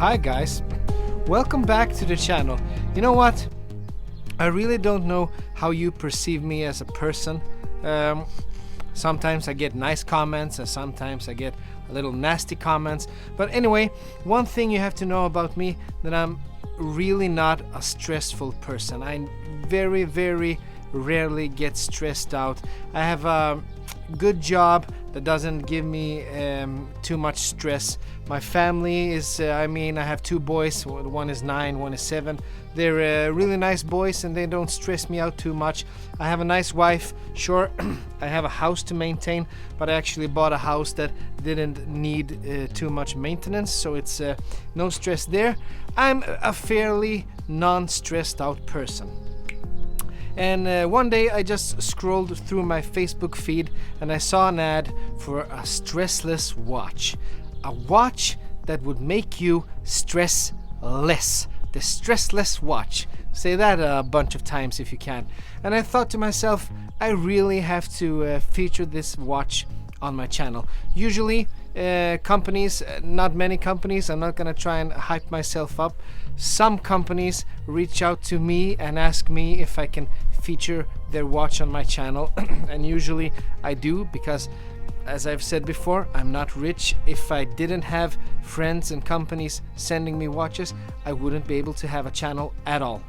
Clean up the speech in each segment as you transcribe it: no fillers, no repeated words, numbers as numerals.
Hi guys, welcome back to the channel. You know what? I really don't know how you perceive me as a person. Sometimes I get nice comments and sometimes I get a little nasty comments. But anyway, one thing you have to know about me, that I'm really not a stressful person. I very rarely get stressed out. I have a good job that doesn't give me too much stress. My family is, I have two boys, one is 9, one is 7. They're really nice boys and they don't stress me out too much. I have a nice wife, sure. I have a house to maintain, but I actually bought a house that didn't need too much maintenance, so it's no stress there. I'm a fairly non-stressed out person. And one day I just scrolled through my Facebook feed and I saw an ad for a stressless watch. A watch that would make you stress less. The Stressless Watch. Say that a bunch of times if you can. And I thought to myself, I really have to feature this watch on my channel. Usually companies, not many companies, I'm not gonna try and hype myself up. Some companies reach out to me and ask me if I can feature their watch on my channel and usually I do, because as I've said before, I'm not rich. If I didn't have friends and companies sending me watches, I wouldn't be able to have a channel at all.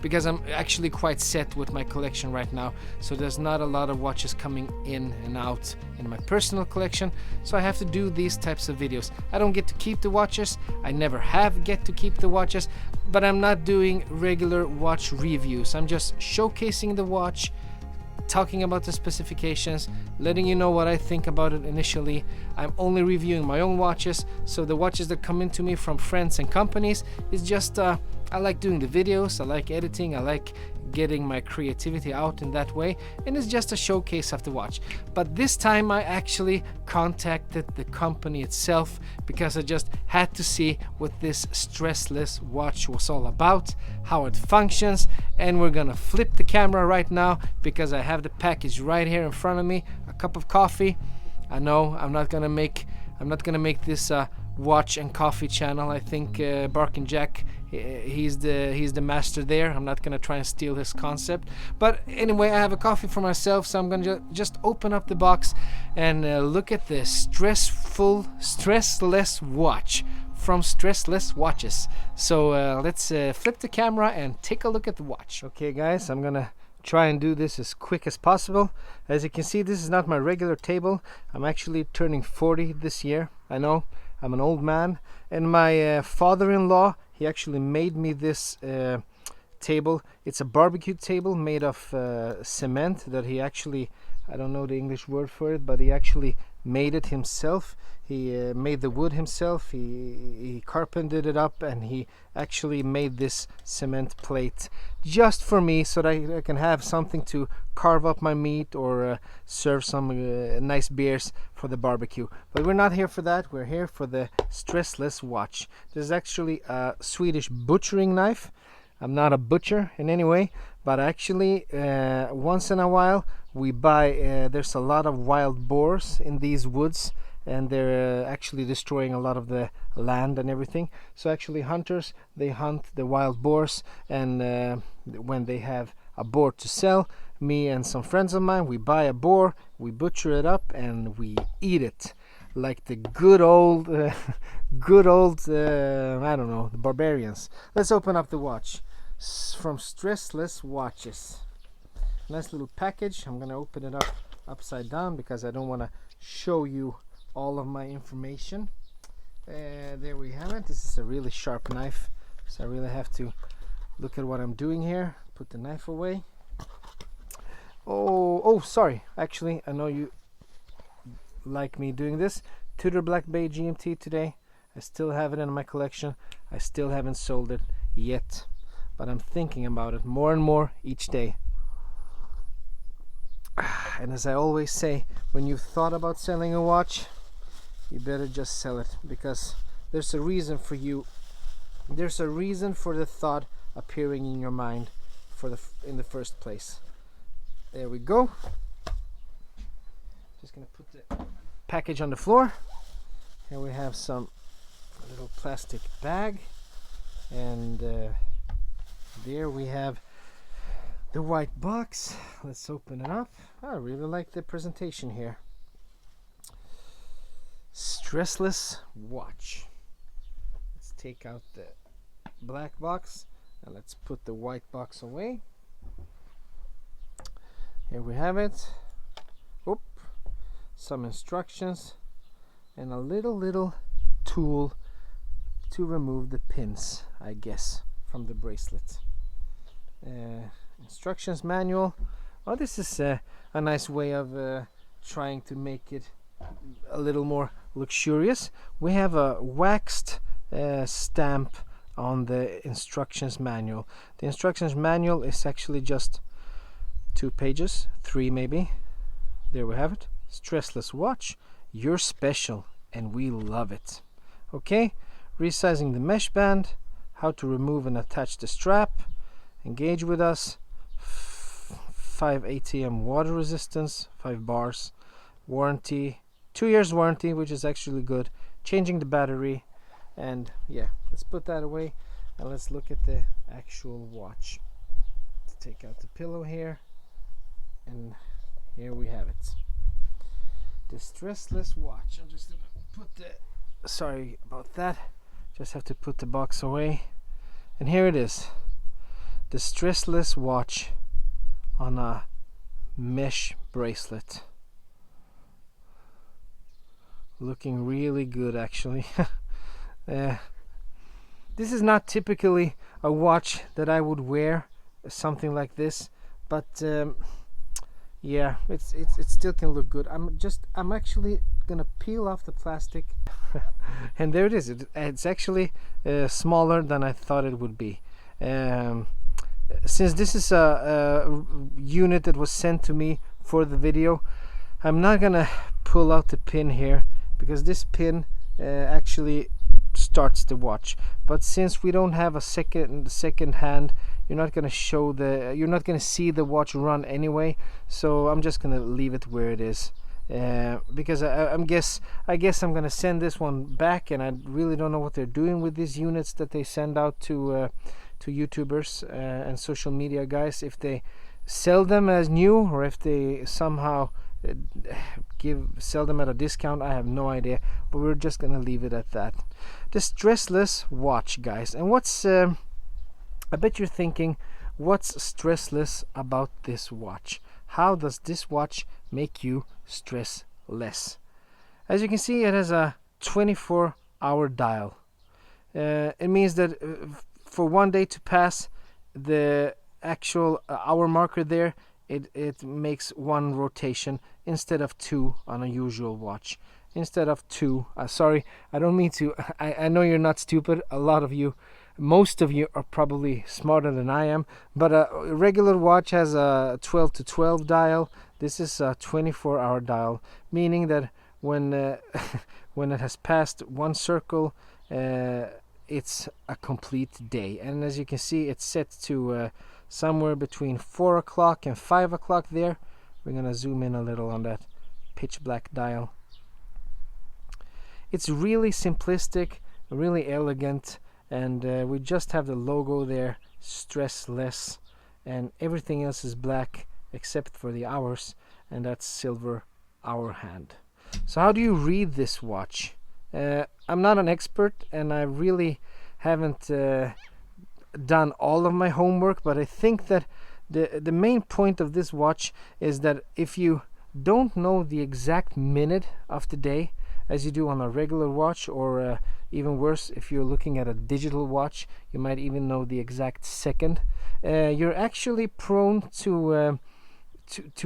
Because I'm actually quite set with my collection right now, so there's not a lot of watches coming in and out in my personal collection, so I have to do these types of videos. I don't get to keep the watches, I never have get to keep the watches, but I'm not doing regular watch reviews. I'm just showcasing the watch, talking about the specifications, letting you know what I think about it initially. I'm only reviewing my own watches, so the watches that come into me from friends and companies is just I like doing the videos, I like editing, I like getting my creativity out in that way, and it's just a showcase of the watch. But this time I actually contacted the company itself because I just had to see what this stressless watch was all about, how it functions, and we're gonna flip the camera right now because I have the package right here in front of me, a cup of coffee. I know I'm not gonna make this watch and coffee channel. I think Barkin Jack, he's the master there. I'm not gonna try and steal his concept, but anyway, I have a coffee for myself, so I'm gonna just open up the box and look at this stressless watch from Stressless Watches. So let's flip the camera and take a look at the watch. Okay guys, I'm gonna try and do this as quick as possible. As you can see, this is not my regular table. I'm actually turning 40 this year. I know, I'm an old man, and my father-in-law, he actually made me this table. It's a barbecue table made of cement that he actually, I don't know the English word for it, but he actually made it himself. He made the wood himself, he carpentered it up, and he actually made this cement plate just for me so that I can have something to carve up my meat or serve some nice beers for the barbecue. But we're not here for that, we're here for the stressless watch. This is actually a Swedish butchering knife. I'm not a butcher in any way, but actually once in a while we buy, there's a lot of wild boars in these woods, and they're actually destroying a lot of the land and everything. So actually hunters, they hunt the wild boars, and when they have a boar to sell, me and some friends of mine, we buy a boar, we butcher it up, and we eat it like the good old I don't know, the barbarians. Let's open up the watch from Stressless Watches. Nice little package. I'm gonna open it up upside down because I don't want to show you all of my information. There we have it. This is a really sharp knife, so I really have to look at what I'm doing here. Put the knife away. Oh, sorry. Actually, I know you like me doing this. Tudor Black Bay GMT today. I still have it in my collection. I still haven't sold it yet, but I'm thinking about it more and more each day. And as I always say, when you've thought about selling a watch, you better just sell it, because there's a reason for you. There's a reason for the thought appearing in your mind in the first place. There we go. Just gonna put the package on the floor. Here we have some little plastic bag, and there we have the white box. Let's open it up. I really like the presentation here. Stressless Watch. Let's take out the black box and let's put the white box away. Here we have it. Oop. Some instructions and a little tool to remove the pins, I guess, from the bracelet. Instructions manual. Oh, this is a nice way of trying to make it a little more luxurious. We have a waxed stamp on the instructions manual. The instructions manual is actually just 2 pages, 3 maybe. There we have it. Stressless Watch. You're special and we love it. Okay, resizing the mesh band, how to remove and attach the strap, engage with us, 5 ATM water resistance, 5 bars, warranty, 2 years warranty, which is actually good, changing the battery, and yeah, let's put that away and let's look at the actual watch. Let's take out the pillow here, and here we have it. The Stressless Watch. I'm just gonna put the, sorry about that, just have to put the box away, and here it is, the Stressless Watch on a mesh bracelet. Looking really good, actually. This is not typically a watch that I would wear, something like this, but yeah, it still can look good. I'm actually gonna peel off the plastic, and there it is. It's actually smaller than I thought it would be. Since this is a unit that was sent to me for the video, I'm not gonna pull out the pin here because this pin actually starts the watch. But since we don't have a second hand, you're not gonna see the watch run anyway. So I'm just gonna leave it where it is, because I guess I'm gonna send this one back, and I really don't know what they're doing with these units that they send out to YouTubers and social media guys. If they sell them as new or if they somehow sell them at a discount, I have no idea, but we're just gonna leave it at that. The Stressless Watch, guys. And what's I bet you're thinking, what's stressless about this watch? How does this watch make you stress less? As you can see, it has a 24-hour dial. It means that for 1 day to pass the actual hour marker there, it makes 1 rotation instead of 2 on a usual watch. Instead of 2, sorry, I don't mean to, I know you're not stupid. A lot of you, most of you are probably smarter than I am, but a regular watch has a 12 to 12 dial. This is a 24-hour dial, meaning that when when it has passed 1 circle, it's a complete day. And as you can see, it's set to somewhere between 4 o'clock and 5 o'clock there. We're gonna zoom in a little on that pitch black dial. It's really simplistic, really elegant, and we just have the logo there, stressless, and everything else is black except for the hours, and that's silver hour hand. So how do you read this watch? I'm not an expert, and I really haven't done all of my homework, but I think that the main point of this watch is that if you don't know the exact minute of the day, as you do on a regular watch, or even worse, if you're looking at a digital watch, you might even know the exact second, you're actually prone to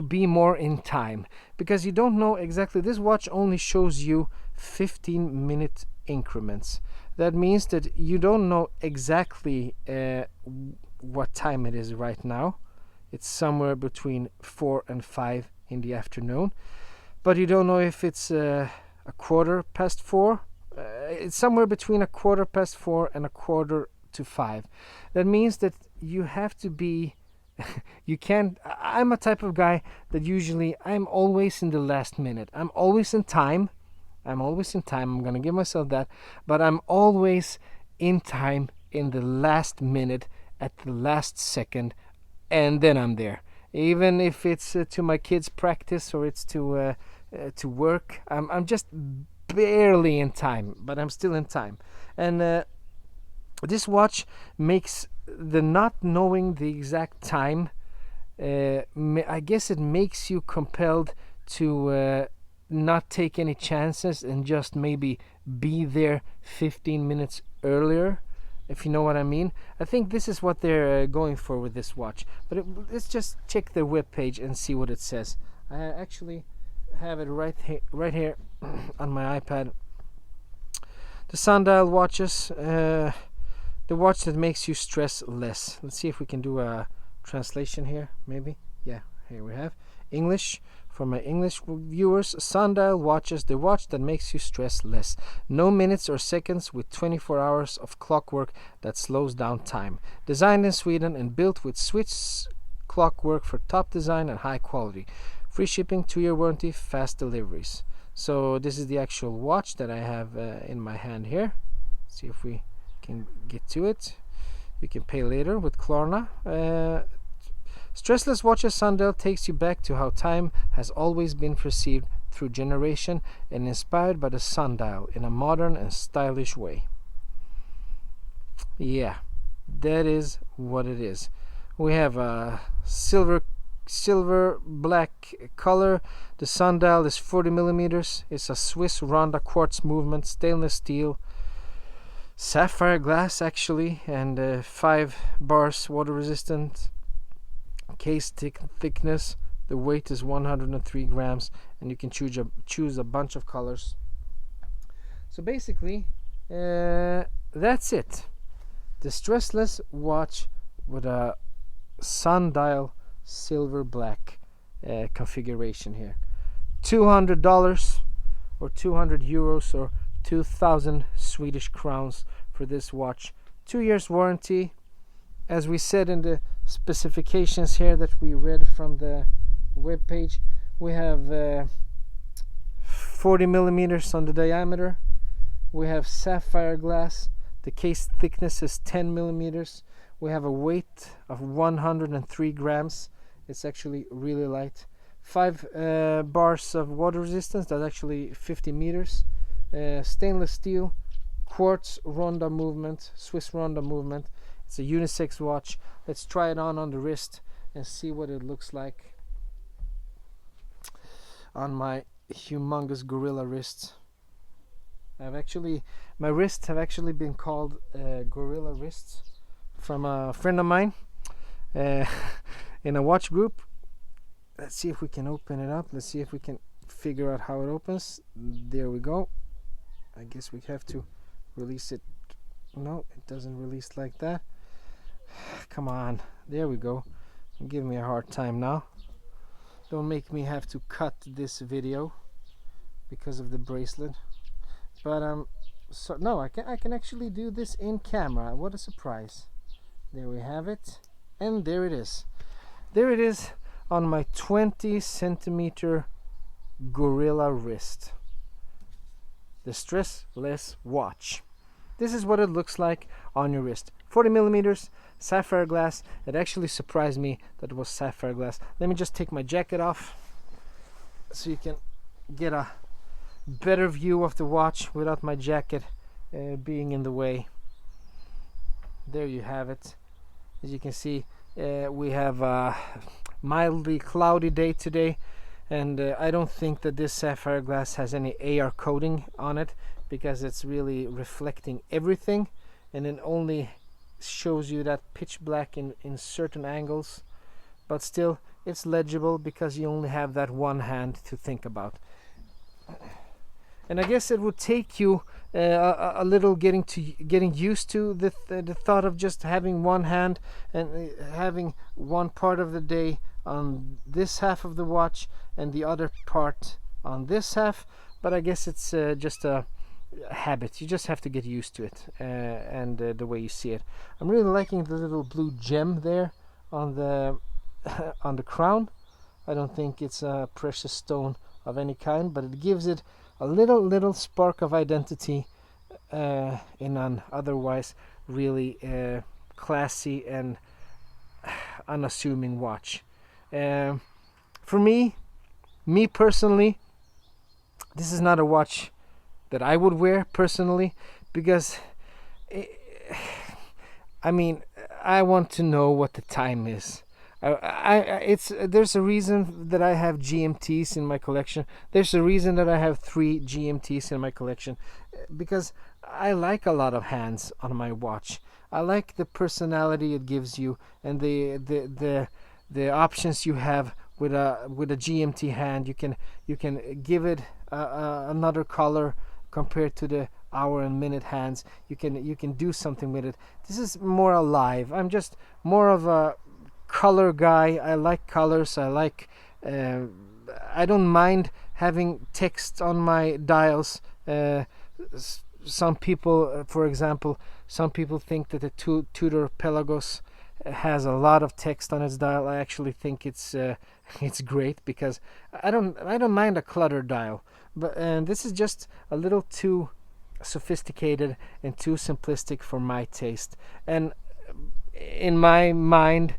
be more in time, because you don't know exactly. This watch only shows you 15-minute increments. That means that you don't know exactly what time it is right now. It's somewhere between 4 and 5 in the afternoon, but you don't know if it's a 4:15. It's somewhere between 4:15 and 4:45. That means that you have to be you can't. I'm a type of guy that usually I'm always in the last minute. I'm always in time. I'm always in time. I'm gonna give myself that. But I'm always in time in the last minute, at the last second, and then I'm there. Even if it's to my kids' practice or it's to work, I'm just barely in time, but I'm still in time. And this watch makes the not knowing the exact time, I guess it makes you compelled to not take any chances and just maybe be there 15 minutes earlier, if you know what I mean. I think this is what they're going for with this watch. But let's just check their webpage and see what it says. I actually have it right here on my iPad. The sundial watches, the watch that makes you stress less. Let's see if we can do a translation here, maybe. Yeah, here we have English. For my English viewers, sundial watches, the watch that makes you stress less. No minutes or seconds, with 24 hours of clockwork that slows down time. Designed in Sweden and built with Swiss clockwork for top design and high quality. Free shipping, 2-year warranty, fast deliveries. So this is the actual watch that I have in my hand here. See if we can get to it. You can pay later with Klarna. Stressless Watches Sundial takes you back to how time has always been perceived through generation and inspired by the sundial in a modern and stylish way. Yeah, that is what it is. We have a silver black color. The sundial is 40 millimeters. It's a Swiss Ronda quartz movement, stainless steel, sapphire glass actually, and 5 bars water resistant. Case thickness. The weight is 103 grams, and you can choose a bunch of colors. So basically, that's it. The Stressless watch with a sundial silver black configuration here. $200 or 200 euros or 2,000 Swedish crowns for this watch. 2 years warranty. As we said in the specifications here that we read from the web page, we have 40 millimeters on the diameter. We have sapphire glass. The case thickness is 10 millimeters. We have a weight of 103 grams. It's actually really light. 5 bars of water resistance. That's actually 50 meters. Stainless steel, quartz Ronda movement, Swiss Ronda movement. It's a unisex watch. Let's try it on the wrist and see what it looks like on my humongous gorilla wrists. My wrists have actually been called gorilla wrists from a friend of mine in a watch group. Let's see if we can open it up. Let's see if we can figure out how it opens. There we go. I guess we have to release it. No, it doesn't release like that. Come on, there we go. Give me a hard time now. Don't make me have to cut this video because of the bracelet. But so no, I can actually do this in camera. What a surprise. There we have it, and there it is. There it is on my 20 centimeter gorilla wrist. The Stressless watch. This is what it looks like on your wrist. 40 millimeters, sapphire glass. It actually surprised me that it was sapphire glass. Let me just take my jacket off so you can get a better view of the watch without my jacket being in the way. There you have it. As you can see, we have a mildly cloudy day today, and I don't think that this sapphire glass has any AR coating on it, because it's really reflecting everything, and it only shows you that pitch black in certain angles, but still it's legible because you only have that one hand to think about. And I guess it would take you a little getting used to the thought of just having one hand and having one part of the day on this half of the watch and the other part on this half. But I guess it's just a habit. You just have to get used to it and the way you see it. I'm really liking the little blue gem there on the on the crown. I don't think it's a precious stone of any kind, but it gives it a little spark of identity in an otherwise really classy and unassuming watch. For me personally, this is not a watch that I would wear personally, because I mean, I want to know what the time is. There's a reason that I have GMTs in my collection. There's a reason that I have 3 GMTs in my collection, because I like a lot of hands on my watch. I like the personality it gives you, and the options you have with a GMT hand. You can give it another color compared to the hour and minute hands. You can do something with it. This is more alive. I'm just more of a color guy. I like colors. I don't mind having text on my dials. Some people, for example, think that the Tudor Pelagos has a lot of text on its dial. I actually think it's great, because I don't mind a cluttered dial, and this is just a little too sophisticated and too simplistic for my taste. And in my mind,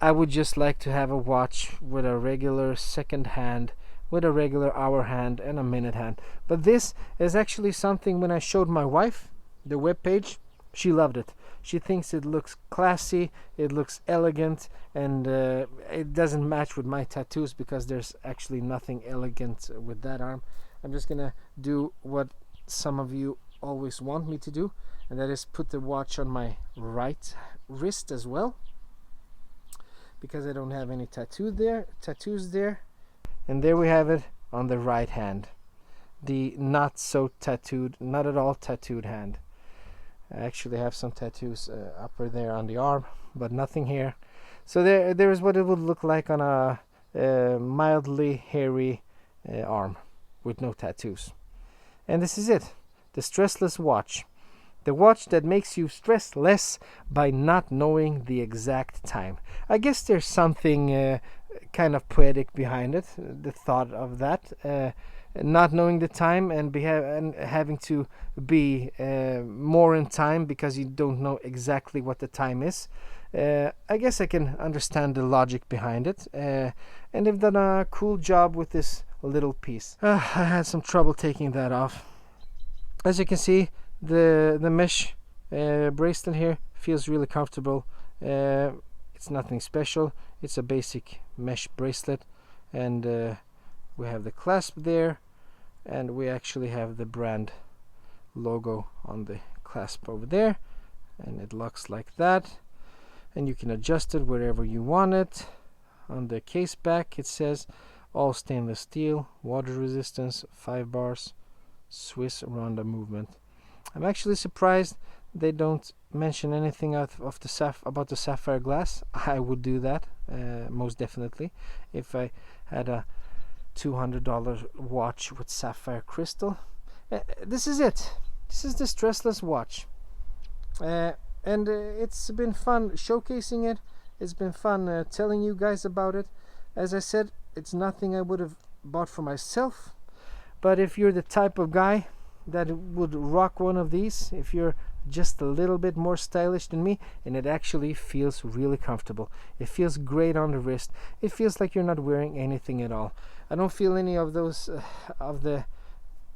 I would just like to have a watch with a regular second hand, with a regular hour hand and a minute hand. But this is actually something, when I showed my wife the webpage, she loved it. She thinks it looks classy, it looks elegant, and it doesn't match with my tattoos, because there's actually nothing elegant with that arm. I'm just gonna do what some of you always want me to do, and that is put the watch on my right wrist as well, because I don't have any tattoos there. And there we have it on the right hand, the not at all tattooed hand. I actually have some tattoos upper there on the arm, but nothing here. So there is what it would look like on a mildly hairy arm with no tattoos. And this is it, the Stressless Watch. The watch that makes you stress less by not knowing the exact time. I guess there's something kind of poetic behind it, the thought of that. Not knowing the time and having to be more in time because you don't know exactly what the time is. I guess I can understand the logic behind it, and they've done a cool job with this little piece. I had some trouble taking that off. As you can see, the mesh bracelet here feels really comfortable. It's nothing special. It's a basic mesh bracelet, and we have the clasp there, and we actually have the brand logo on the clasp over there, and it looks like that, and you can adjust it wherever you want it. On the case back it says all stainless steel, water resistance, 5 bars, Swiss Ronda movement. I'm actually surprised they don't mention anything about the sapphire glass. I would do that most definitely if I had a $200 watch with sapphire crystal. This is it. This is the Stressless Watch, and it's been fun showcasing it. It's been fun telling you guys about it. As I said, it's nothing I would have bought for myself, but if you're the type of guy that would rock one of these, if you're just a little bit more stylish than me, and it actually feels really comfortable. It feels great on the wrist. It feels like you're not wearing anything at all. I don't feel any of those of the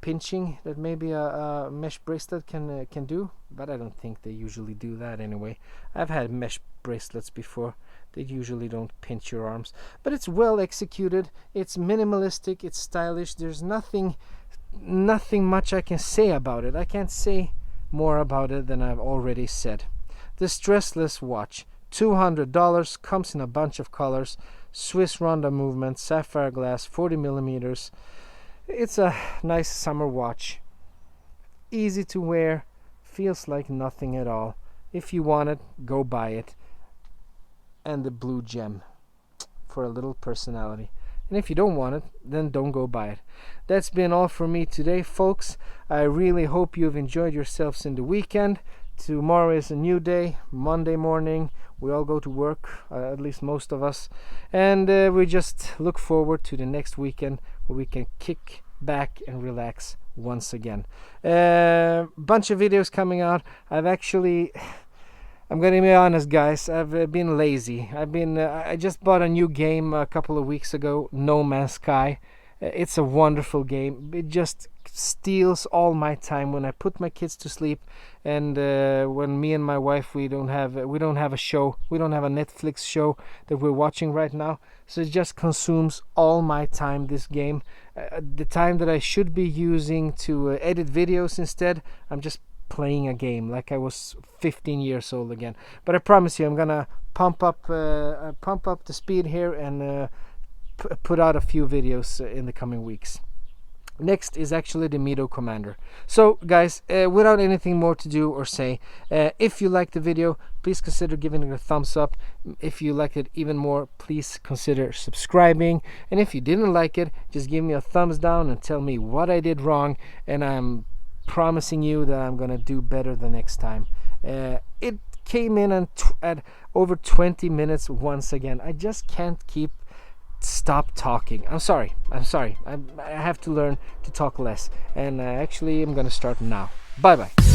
pinching that maybe a mesh bracelet can do, but I don't think they usually do that anyway. I've had mesh bracelets before. They usually don't pinch your arms, but it's well executed. It's minimalistic. It's stylish. There's nothing much I can say about it. I can't say more about it than I've already said. The Stressless Watch, $200, comes in a bunch of colors. Swiss Ronda movement, sapphire glass, 40 millimeters. It's a nice summer watch. Easy to wear, feels like nothing at all. If you want it, go buy it. And the blue gem for a little personality. And if you don't want it, then don't go buy it. That's been all for me today, folks. I really hope you've enjoyed yourselves in the weekend. Tomorrow is a new day, Monday morning. We all go to work, at least most of us, and we just look forward to the next weekend where we can kick back and relax once again. Bunch of videos coming out. I'm gonna be honest, guys. I've been lazy. I just bought a new game a couple of weeks ago, No Man's Sky. It's a wonderful game. It just steals all my time when I put my kids to sleep, and when me and my wife we don't have a show, we don't have a Netflix show that we're watching right now. So it just consumes all my time. This game, the time that I should be using to edit videos instead, I'm just playing a game like I was 15 years old again. But I promise you, I'm gonna pump up the speed here and put out a few videos in the coming weeks. Next is actually the Mido Commander. So guys, without anything more to do or say, if you liked the video, please consider giving it a thumbs up. If you liked it even more, please consider subscribing. And if you didn't like it, just give me a thumbs down and tell me what I did wrong, and I'm promising you that I'm gonna do better the next time. It came in at over 20 minutes once again. I just can't stop talking. I'm sorry. I have to learn to talk less, and actually I'm gonna start now. Bye bye.